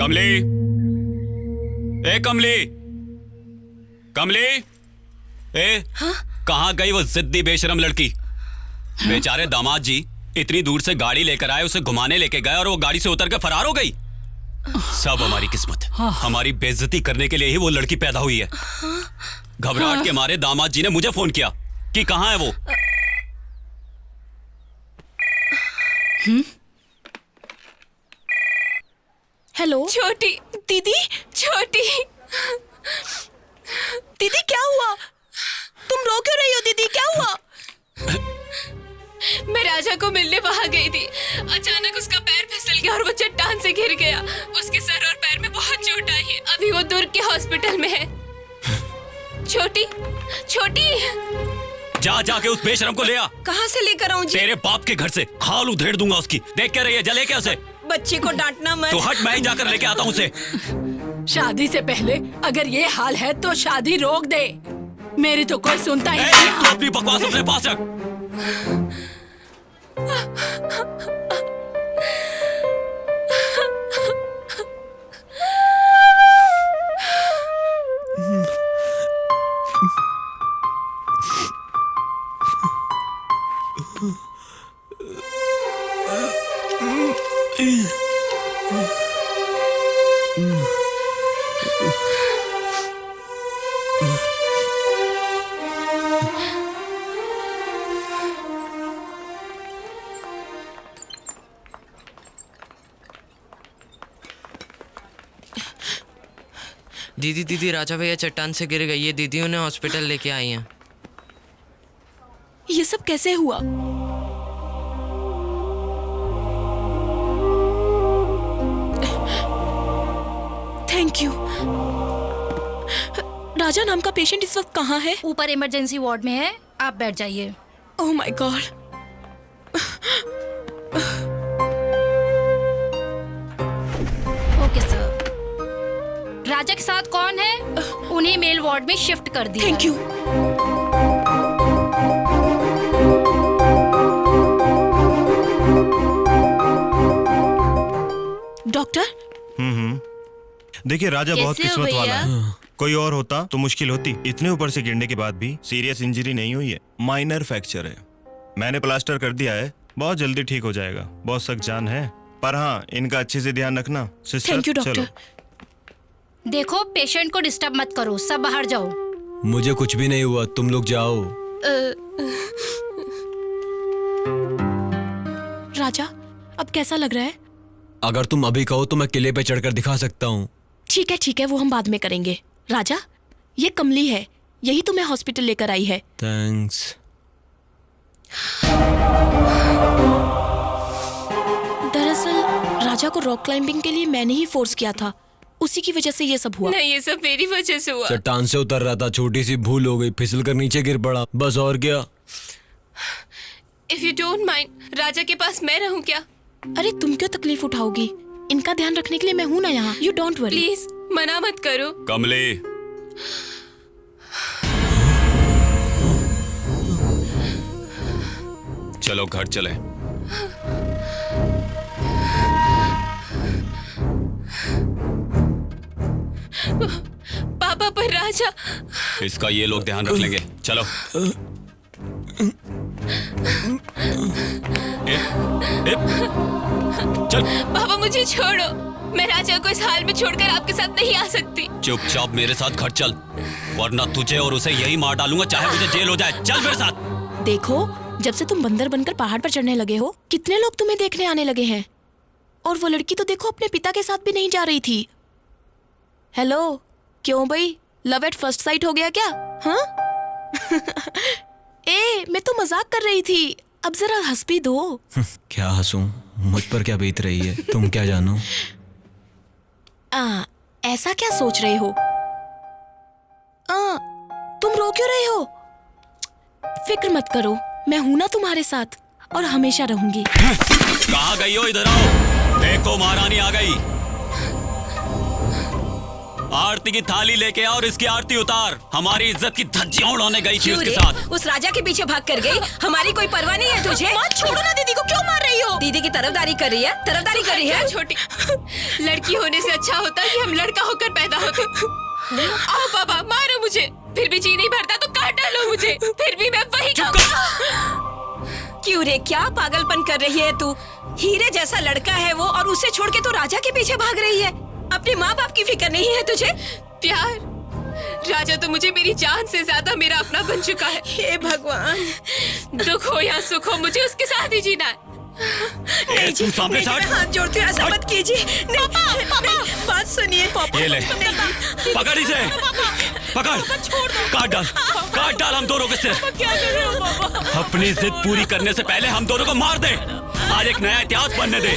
कमली, ए कमली, कमली, हाँ? कहाँ गई वो जिद्दी बेशरम लड़की? बेचारे दामाद जी इतनी दूर से गाड़ी लेकर आए, उसे घुमाने लेके गए और वो गाड़ी से उतर कर फरार हो गई। सब हमारी किस्मत, हमारी बेइज्जती करने के लिए ही वो लड़की पैदा हुई है। घबराहट के मारे दामाद जी ने मुझे फोन किया कि कहाँ है वो। हेलो छोटी दीदी। छोटी दीदी क्या हुआ? तुम रो क्यों रही हो दीदी? क्या हुआ? मैं राजा को मिलने वहां गई थी। अचानक उसका पैर फिसल गया और वो चट्टान से गिर गया। उसके सर और पैर में बहुत चोट आई है। अभी वो दुर्ग के हॉस्पिटल में है। छोटी छोटी जा जाके उस बेशरम को ले आ। कहाँ से लेकर आऊं जी? तेरे बाप के घर से खाल उधेड़ दूंगा उसकी। देख क्या रही है, जले क्या उसे? बच्ची को डांटना मत। तो हट, मैं ही जाकर लेके आता हूँ उसे। शादी से पहले अगर ये हाल है तो शादी रोक दे। मेरी तो कोई सुनता ही ए, नहीं। तू अपनी बकवास अपने पास रख। दीदी राजा भैया चट्टान से गिर गई है। दीदी उन्हें हॉस्पिटल लेके आई हैं। ये सब कैसे हुआ? Thank you. राजा नाम का पेशेंट इस वक्त कहाँ है? ऊपर इमरजेंसी वार्ड में है, आप बैठ जाइए। Oh my god. Okay sir. राजा के साथ कौन है? उन्हें मेल वार्ड में शिफ्ट कर दिया। Thank you. डॉक्टर। देखिए राजा बहुत कैसे हो किस्मत वाला भैया? है। कोई और होता तो मुश्किल होती। इतने ऊपर से गिरने के बाद भी सीरियस इंजरी नहीं हुई है, माइनर फ्रैक्चर है। मैंने प्लास्टर कर दिया है, बहुत जल्दी ठीक हो जाएगा। बहुत सख्त जान है, पर हाँ इनका अच्छे से ध्यान रखना। Sister thank you doctor. चलो। देखो पेशेंट को डिस्टर्ब मत करो, सब बाहर जाओ। मुझे कुछ भी नहीं हुआ, तुम लोग जाओ। राजा अब कैसा लग रहा है? अगर तुम अभी कहो तो मैं किले पे चढ़कर दिखा सकता हूँ। ठीक है, वो हम बाद में करेंगे। राजा ये कमली है, यही तुम्हें हॉस्पिटल लेकर आई है। थैंक्स। दरअसल राजा को रॉक क्लाइंबिंग के लिए मैंने ही फोर्स किया था, उसी की वजह से ये सब हुआ। नहीं, ये सब मेरी वजह से हुआ। चट्टान से उतर रहा था, छोटी सी भूल हो गई, फिसल कर नीचे गिर पड़ा, बस और क्या। इफ यू डोंट माइंड, राजा के पास मैं रहूं क्या? अरे तुम क्यों तकलीफ उठाओगी? इनका ध्यान रखने के लिए मैं हूं ना यहाँ। You don't worry. प्लीज मना मत करो। कमली, चलो घर चले। पापा पर राजा। इसका ये लोग ध्यान रख लेंगे। चलो। चल। पापा मुझे छोड़ो, मैं राजा को इस हाल में छोड़कर आपके साथ नहीं आ सकती। चुपचाप मेरे साथ घर चल, वरना तुझे और उसे यही मार डालूंगा, चाहे मुझे जेल हो जाए। चल मेरे साथ। देखो जब से तुम बंदर बनकर पहाड़ पर चढ़ने लगे हो, कितने लोग तुम्हें देखने आने लगे हैं। और वो लड़की तो देखो अपने पिता के साथ भी नहीं जा रही थी। हेलो, क्यों भाई, लव एट फर्स्ट साइट हो गया क्या? हाँ? ए, मैं तो मजाक कर रही थी, अब जरा हंस भी दो। क्या हंसूं, मुझ पर क्या बीत रही है तुम क्या जानो। ऐसा क्या सोच रहे हो? तुम रो क्यों रहे हो? फिक्र मत करो, मैं हूं ना तुम्हारे साथ और हमेशा रहूंगी। कहाँ गई हो? इधर आओ। देखो महारानी आ गई। आरती की थाली लेके आओ और इसकी आरती उतार। हमारी इज्जत की धज्जियां उड़ाने गई थी उसके साथ। उस राजा के पीछे भाग कर गई। हमारी कोई परवाह नहीं है तुझे? मत छोड़ो ना दीदी को, क्यों मार रही हो? दीदी की तरफदारी कर रही है, तरफदारी कर रही है। छोटी, लड़की होने से अच्छा होता है कि हम लड़का होकर पैदा होते। आओ पापा, मारो मुझे, फिर भी जी नहीं भरता तो काट डालो मुझे, फिर भी मैं वही कहूंगा। क्यों रे, क्या पागलपन कर रही है तू? हीरे जैसा लड़का है वो, और उसे छोड़ के तू राजा के पीछे भाग रही है। अपने माँ बाप की फिक्र नहीं है तुझे? प्यार, राजा तो मुझे मेरी जान से ज्यादा मेरा अपना बन चुका है। हे भगवान, दुख हो या सुख हो, मुझे उसके साथ ही जीना है। ए, तू सामने से हट। हाथ जोड़ती हूँ, ऐसा मत कीजिए। नहीं, नहीं, बात सुनिए। ये ले, पकड़ इसे, पकड़, काट डाल हम दोनों के सिर। अपनी जिद पूरी करने से पहले हम दोनों को मार दे। आज एक नया इतिहास बनने दे।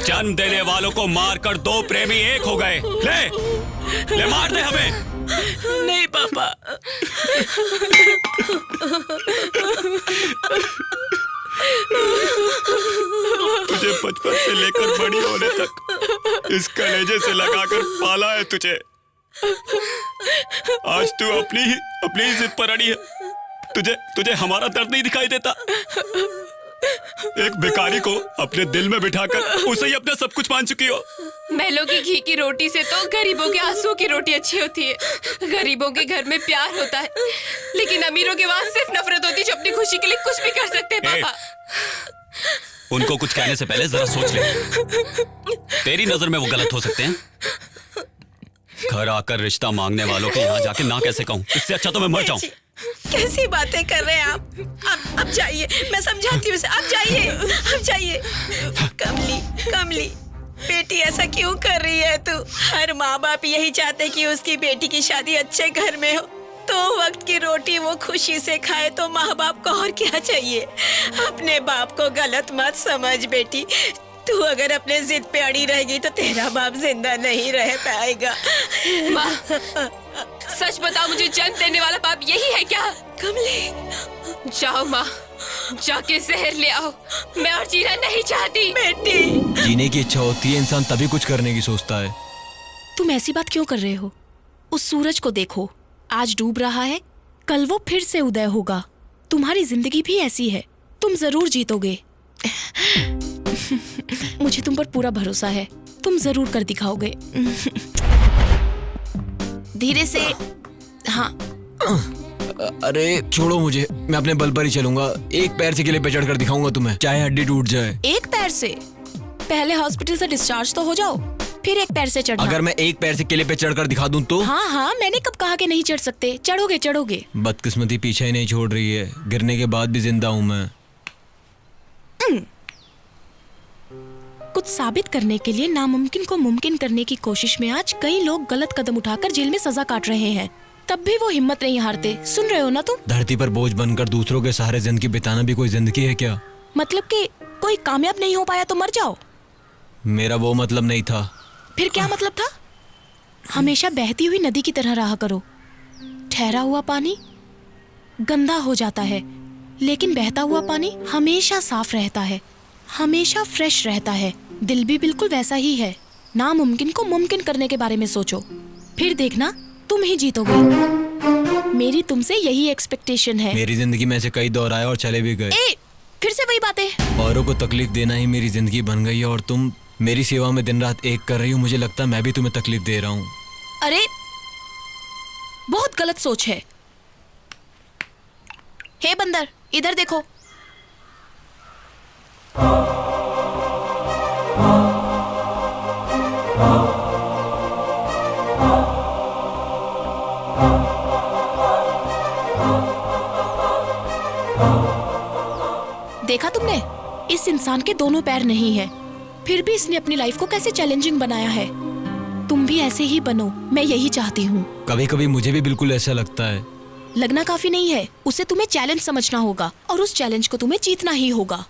जन्म देने वालों को मारकर दो प्रेमी एक हो गए। ले मार दे हमें। नहीं पापा। तुझे बचपन से लेकर बड़ी होने तक इस कलेजे से लगाकर पाला है तुझे। आज तू अपनी ही जिद पर अड़ी है। तुझे हमारा दर्द नहीं दिखाई देता। एक भिखारी को अपने दिल में बिठाकर उसे ही अपना सब कुछ मान चुकी हो। महलों की घी की रोटी से तो गरीबों के आंसू की रोटी अच्छी होती है। गरीबों के घर में प्यार होता है, लेकिन अमीरों के वहां सिर्फ नफरत होती है, जो अपनी खुशी के लिए कुछ भी कर सकते हैं। पापा, उनको कुछ कहने से पहले जरा सोच ले। तेरी नजर में वो गलत हो सकते हैं। घर आकर रिश्ता मांगने वालों के यहाँ जाके ना कैसे कहूँ, इससे अच्छा तो मैं मर जाऊं। कैसी बातें कर रहे हैं आप? अब जाइए, मैं समझाती हूँ उसे। अब जाइए। कमली, बेटी ऐसा क्यों कर रही है तू? हर माँ बाप यही चाहते कि उसकी बेटी की शादी अच्छे घर में हो, तो वक्त की रोटी वो खुशी से खाए। तो माँ बाप को और क्या चाहिए? अपने बाप को गलत मत समझ बेटी। तू अगर अपने जिद पे अड़ी रहेगी तो तेरा बाप जिंदा नहीं रह पाएगा। माँ, सच बताओ, मुझे जन्म देने वाला बाप यही है क्या? कमली, जाओ माँ, जाके जहर ले आओ। मैं और जीना नहीं चाहती। बेटी, जीने की इच्छा होती है, इंसान तभी कुछ करने की सोचता है। तुम ऐसी बात क्यों कर रहे हो? उस सूरज को देखो, आज डूब रहा है, कल वो फिर से उदय होगा। तुम्हारी जिंदगी भी ऐसी है, तुम जरूर जीतोगे। मुझे तुम पर पूरा भरोसा है, तुम जरूर कर दिखाओगे। धीरे से। हाँ, अरे छोड़ो मुझे, मैं अपने बल पर ही चलूंगा। एक पैर से किले पे चढ़कर दिखाऊंगा तुम्हें, चाहे हड्डी टूट जाए। एक पैर से? पहले हॉस्पिटल से डिस्चार्ज तो हो जाओ, फिर एक पैर से चढ़ना। अगर मैं एक पैर से किले पे चढ़कर दिखा दूं तो? हाँ, मैंने कब कहा कि नहीं चढ़ सकते? चढ़ोगे। बदकिस्मती पीछे ही नहीं छोड़ रही है, गिरने के बाद भी जिंदा हूं मैं। कुछ साबित करने के लिए नामुमकिन को मुमकिन करने की कोशिश में आज कई लोग गलत कदम उठाकर जेल में सजा काट रहे हैं, तब भी वो हिम्मत नहीं हारते। सुन रहे हो ना तुम? धरती पर बोझ बनकर दूसरों के सहारे जिंदगी बिताना भी कोई जिंदगी है क्या? मतलब कि कोई कामयाब नहीं हो पाया तो मर जाओ? मेरा वो मतलब नहीं था। फिर क्या मतलब था? हमेशा बहती हुई नदी की तरह रहा करो। ठहरा हुआ पानी गंदा हो जाता है, लेकिन बहता हुआ पानी हमेशा साफ रहता है, हमेशा फ्रेश रहता है। दिल भी बिल्कुल वैसा ही है। नामुमकिन को मुमकिन करने के बारे में सोचो, फिर देखना तुम ही जीतोगे। मेरी तुमसे यही एक्सपेक्टेशन है। मेरी जिंदगी में से कई दौर आए और चले भी गए। फिर से वही बातें। औरों को तकलीफ देना ही मेरी जिंदगी बन गई है, और तुम मेरी सेवा में दिन रात एक कर रही हो। मुझे लगता है मैं भी तुम्हें तकलीफ दे रहा हूँ। अरे, बहुत गलत सोच है। हे बंदर, इधर देखो। देखा तुमने? इस इंसान के दोनों पैर नहीं है, फिर भी इसने अपनी लाइफ को कैसे चैलेंजिंग बनाया है। तुम भी ऐसे ही बनो, मैं यही चाहती हूँ। कभी कभी मुझे भी बिल्कुल ऐसा लगता है। लगना काफी नहीं है, उसे तुम्हें चैलेंज समझना होगा और उस चैलेंज को तुम्हें जीतना ही होगा।